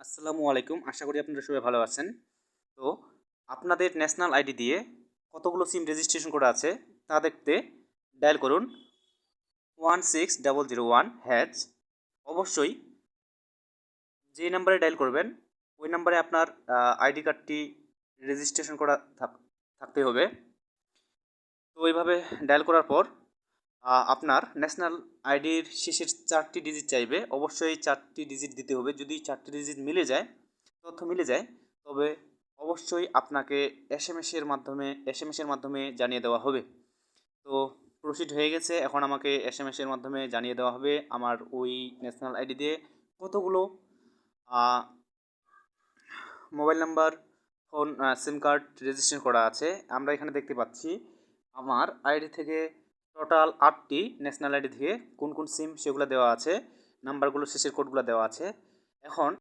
আসসালামু আলাইকুম। আশা করি আপনারা সবাই ভালো আছেন। তো আপনাদের ন্যাশনাল আইডি দিয়ে কতগুলো সিম রেজিস্ট্রেশন করা আছে তা দেখতে ডায়াল করুন 16001#। অবশ্যই যে নাম্বারে ডায়াল করবেন ওই নাম্বারে আপনার আইডি কার্ডটি রেজিস্ট্রেশন করা থাকতে হবে। তো এইভাবে ডায়াল করার পর আপনার ন্যাশনাল আইডির শেষের 4টি ডিজিট চাইবে। অবশ্যই 4টি ডিজিট দিতে হবে। যদি 4টি ডিজিট মিলে যায়, তথ্য মিলে যায়, তবে অবশ্যই আপনাকে এসএমএসের মাধ্যমে জানিয়ে দেওয়া হবে। তো প্রসিড হয়ে গেছে। এখন আমাকে এসএমএসের মাধ্যমে জানিয়ে দেওয়া হবে আমার ওই ন্যাশনাল আইডি দিয়ে কতগুলো মোবাইল নাম্বার, ফোন, সিম কার্ড রেজিস্ট্রেশন করা আছে। আমরা এখানে দেখতে পাচ্ছি আমার আইডি থেকে টোটাল 8টি, ন্যাশনাল আইডি থেকে কোন কোন সিম সেগুলো দেওয়া আছে, নাম্বারগুলো শেষের কোডগুলো দেওয়া আছে। এখন